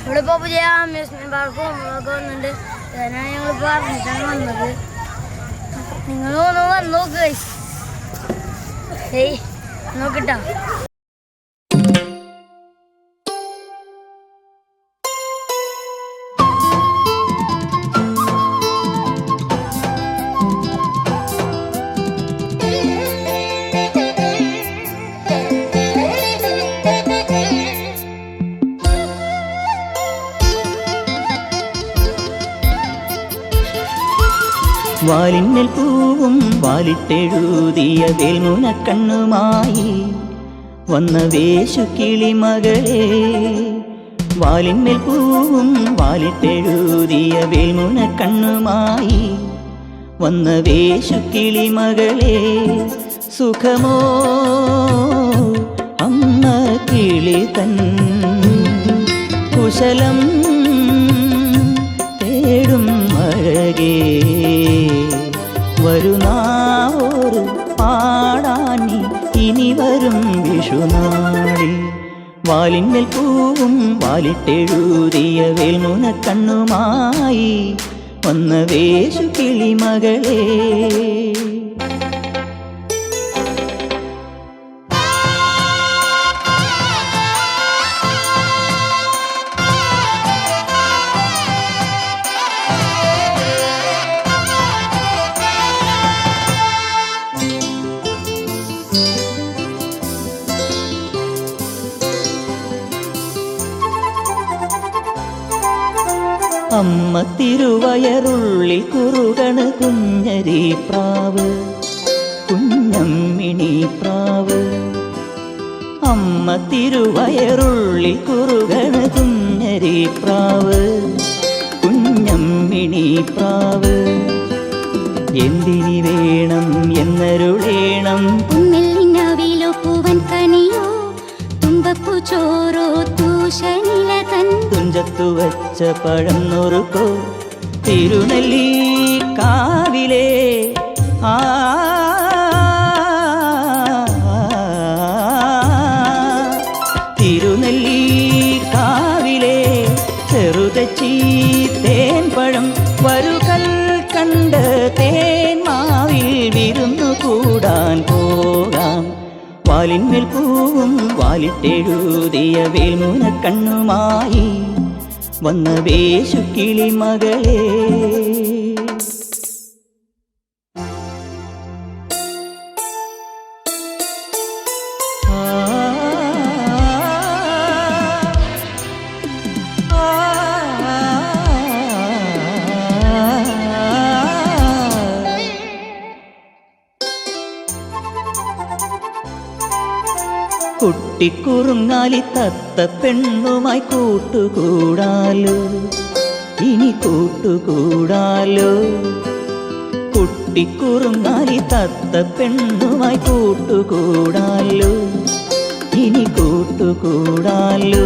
ഇവിടെ ഇപ്പോൾ പുതിയ അമ്യൂസ്മെന്റ് പാർക്കും ഒക്കെ വന്നിട്ടുണ്ട്. അതിനാണ് ഞങ്ങളിപ്പോൾ അറിഞ്ഞിട്ടാണ് വന്നത്. നിങ്ങൾ വന്ന് നോക്ക് ഗൈസ്. ഏയ് നോക്കിട്ടാ. വാലിന്മേൽ പൂവും വാലിട്ടെഴുതിയ വേൽമുനക്കണ്ണുമായി വന്ന വേശുക്കിളി മകളെ. വാലിന്മേൽ പൂവും വാലിട്ടെഴുതിയ വേൽമുനക്കണ്ണുമായി വന്ന വേശുക്കിളി മകളെ. സുഖമോ അമ്മ കിളി തൻ കുശലം തേടും അഴകേ. വരുന്നാവോര് പാടാനി ഇനി വരും വിഷുനാളിൽ. വാലിന്മേൽ പൂവും വാലിട്ടെഴുതിയ വേൽമുനക്കണ്ണുമായി വന്ന വേശുക്കിളി മകളെ. അമ്മ തിരുവയറുള്ളിൽ കുറുകണ് കുഞ്ഞരി പ്രാവ്, കുഞ്ഞമ്മിണി പ്രാവ്. അമ്മ തിരുവയറുള്ളിൽ കുറുകണ് കുഞ്ഞരി പ്രാവ്, കുഞ്ഞമ്മിണി പ്രാവ്. എന്തിനി വേണം എന്നരുളേണം. ചോറോ തൂശനില തൻ തുഞ്ചത്തു വച്ച പഴം നുറുക്കോ തിരുനെല്ലി കാവിലെ. തിരുനെല്ലി കാവിലെ ചെറുതച്ചി തേൻപഴം വരുകൽ കണ്ട് തേന്മാവിൽ വിരുന്നു കൂടാൻ പോകാം. വാലിന്മേൽ പൂവും വാലിട്ടെഴുതിയ വേൽമുനക്കണ്ണുമായി വന്ന വേശുക്കിളി മകളെ. കുട്ടിക്കുറുങ്ങാലി തത്ത പെണ്ണുമായി കൂട്ടുകൂടാലോ, ഇനി കൂട്ടുകൂടാലോ. കുട്ടിക്കുറുങ്ങാലി തത്ത പെണ്ണുമായി കൂട്ടുകൂടാലോ, ഇനി കൂട്ടുകൂടാലോ.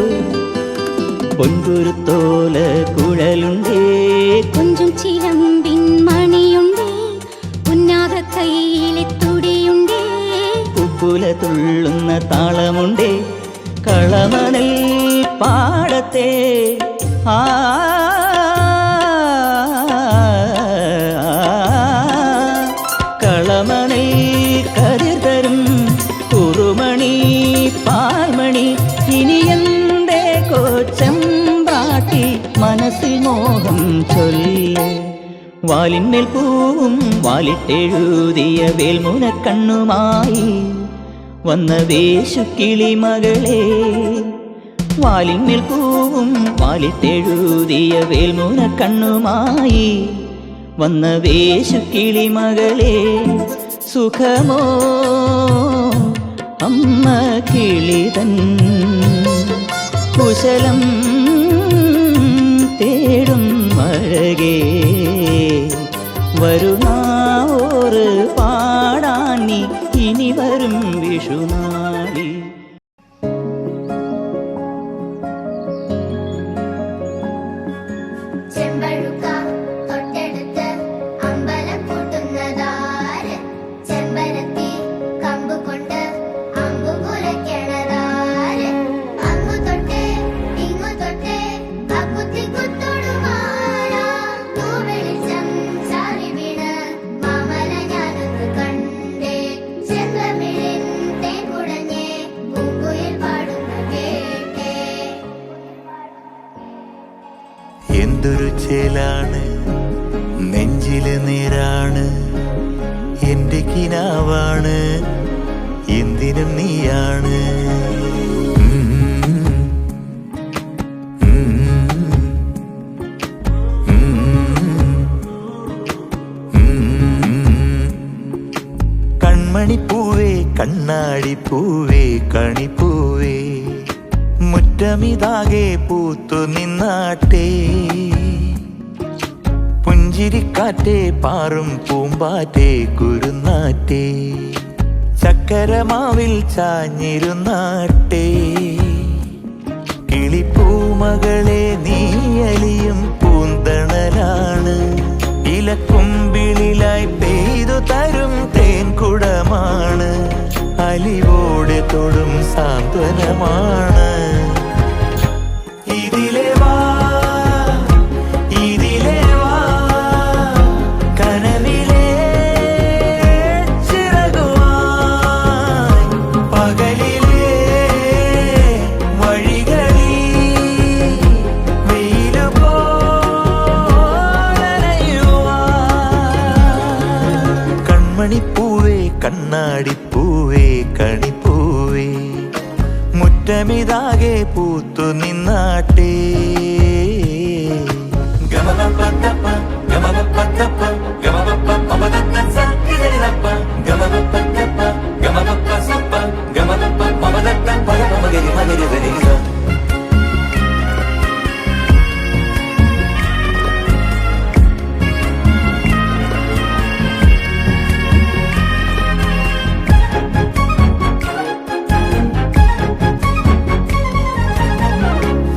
പൊൻകുരുത്തോല കുഴലുണ്ടേ, കൊഞ്ചും ചിലമ്പിൻ മണിയുണ്ടേ, ഉന്നാത കയ്യിലെ തുടിയുണ്ടേ. കുല തുള്ളുന്ന താളമുണ്ടേ, കളമണൽ പാടത്തെ. കളമണൽ കതിർ തരും കുറുമണി പാൽമണി. ഇനി എന്തേ കോച്ചമ്പാട്ടി മനസ്സിൽ മോഹം ചൊല്ല്. വാലിന്മേൽ പൂവും വാലിട്ടെഴുതിയ വേൽമുനക്കണ്ണുമായി വന്ന വേശുക്കിളി മകളെ. വാലിന്മേൽ പൂവും വാലിട്ടെഴുതിയ വേൽമുനക്കണ്ണുമായി വന്ന വേശുക്കിളി മകളെ. സുഖമോ അമ്മ കിളി തൻ കുശലം തേടും അഴകേ. വരുന്നാവോര് പാടാനി ഇനി വരും വിഷുനാളിൽ. കിനാവാണ് എന്തിനും നീയാണ്. കൺമണിപ്പൂവേ കണ്ണാടിപ്പൂവേ കണിപ്പൂവേ മുറ്റമിതാകെ പൂത്തു നിന്നാട്ടേ. പുഞ്ചിരിക്കാറ്റേ പാറും പൂമ്പാറ്റേ കുരുന്നാറ്റേ ചക്കരമാവിൽ ചാഞ്ഞിരുന്നാട്ടേ. കിളിപ്പൂമകളെ നീയലിയും പൂന്തണലാണ് ഇലക്കുമ്പിളിലായി പെയ്തു തരും തേൻകുടമാണ് അലിവോടെ തൊടും സാന്ത്വനമാണ്. ഇതിലെ വാ ഇതിലെ വാ കനവിലെ ചിറകുവായി പകലിലെ വഴികളിൽ വെയിലു പോലനയുവാൻ. കൺമണിപ്പൂവേ കണ്ണാടിപ്പൂവേ കണിപ്പൂവേ മുറ്റമിതാകെ പൂത്തു നിന്നാട്ടേ. ഗമപപ്പത്തപ്പ ഗമപപ്പത്തപ്പ ഗമപപ്പപ്പമദത്തസ കിദരിലപ്പ ഗമപപ്പത്തപ്പ ഗമപപ്പസപ്പ ഗമപപ്പമദത്ത പരമഗരി മഗരി ഗരിഗ.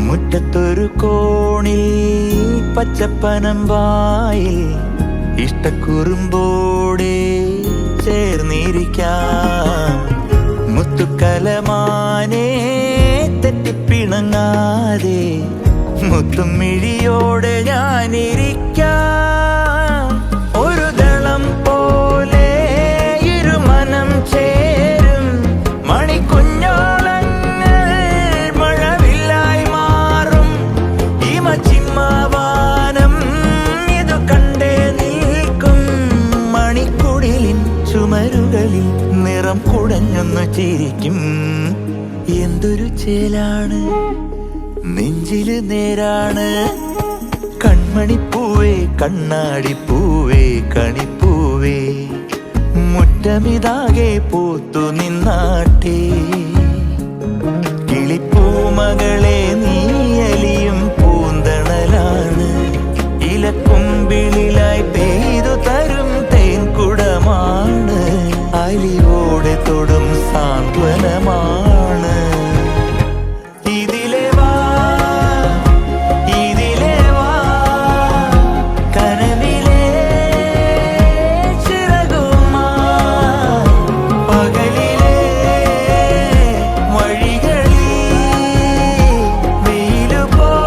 മുറ്റത്തൊരു കോണിൽ പച്ചപ്പനമ്പായിൽ ഇഷ്ടക്കുറുമ്പോടെ ചേർന്നിരിക്കാം. മുത്തുക്കലമാനെ തെറ്റിപ്പിണങ്ങാതെ മുത്തും മിഴിയോടെ ഞാനിരിക്കാം. ഒരു ദളം പോലെ ഇരുമനം ചേരും മണിക്കുഞ്ഞോളങ്ങൾ മഴവില്ലായി മാറും ഹിമചിമ്മാവാനം ഇതു കണ്ടേ നിൽക്കും. മണിക്കുടിലിൻ ചുമരുകളിൽ നിറം കുടഞ്ഞൊന്നു ചിരിക്കും. എന്തൊരു ചേലാണ് നെഞ്ചില് നേരാണ്. കൺമണിപ്പൂവേ കണ്ണാടിപ്പൂവേ കണിപ്പൂവേ മുറ്റമിതാകെ പൂത്തു നിന്നാട്ടേ. കിളിപ്പൂമകളെ നീയലിയും പൂന്തണലാണ് ഇലക്കുമ്പിളിലായി പെയ്തു തരും തേൻകുടമാണ് അലിവോടെ തൊടും സാന്ത്വനമാണ്. ഇതിലെ വാ ഇതിലെ വാ കനവിലെ ചിറകുമായി പകലിലെ വഴികളിൽ വെയിലു പോലനയുവാൻ.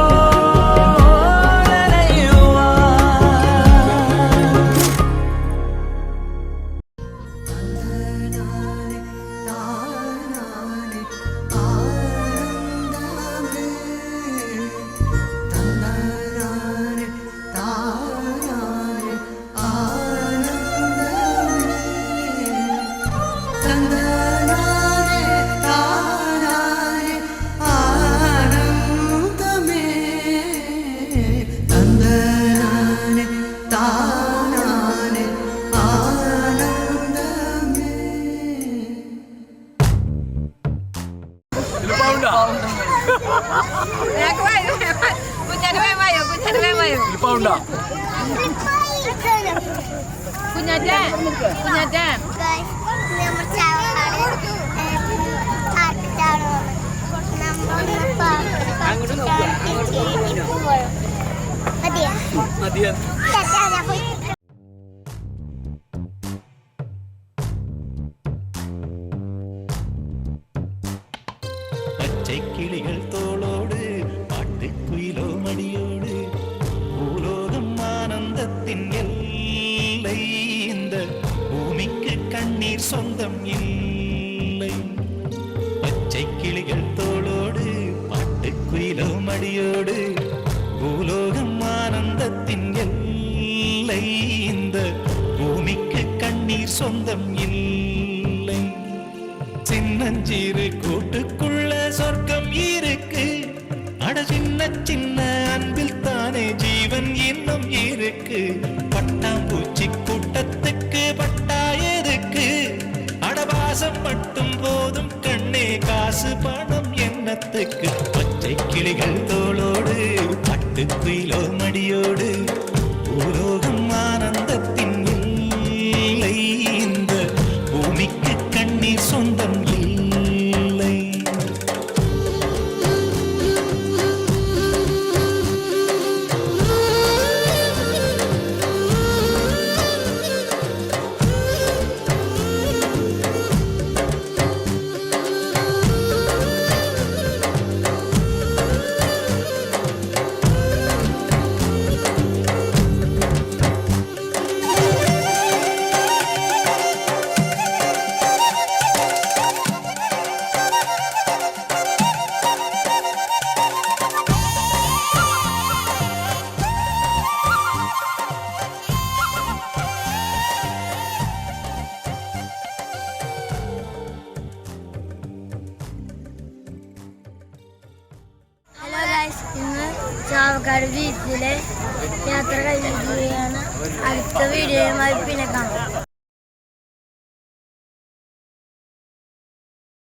പച്ചക്കിളികൾ തോളോട് പാട്ടുക്കുയിലോ മടിയോട് ഭൂലോകം ആനന്ദത്തിൻ എல்லை. இந்த பூமிக்கு கண்ணீர் சொந்தம் இல்லை. பச்சைக்கிளிகள் தோளோடு பாட்டுக்குயிலோ மடியோடு பூலோகம் ஆனந்தத்தின் எல்லை. இந்த பூமிக்கு கண்ணீர் சொந்தம் இல்லை. சின்னஞ்சிறு கூட்டுக்குள்ள சொர்க்கம் இருக்கு. அட சின்ன சின்ன அன்பில் தானே ஜீவன் இன்னும் இருக்கு. பட்டாம்பூச்சி கூட்டத்துக்கு பட்டா எதுக்கு? அடவாசம் மட்டும் போதும் கண்ணே, காசு பணம் என்னத்துக்கு? பச்சை கிளிகள் தோளோடு பட்டுக்குயிலோ மடியோடு பூலோகம் ஆனந்தத்தின் இல்லை. இந்த பூமிக்கு கண்ணீர் சொந்தம் இல்லை. ഹലോ ഗൈസ്, ഇന്ന് ചാവക്കാട് ബീച്ചിലെ യാത്ര കഴിഞ്ഞിരിക്കുകയാണ്. അടുത്ത വീഡിയോയുമായി പിന്നെ കാണാം.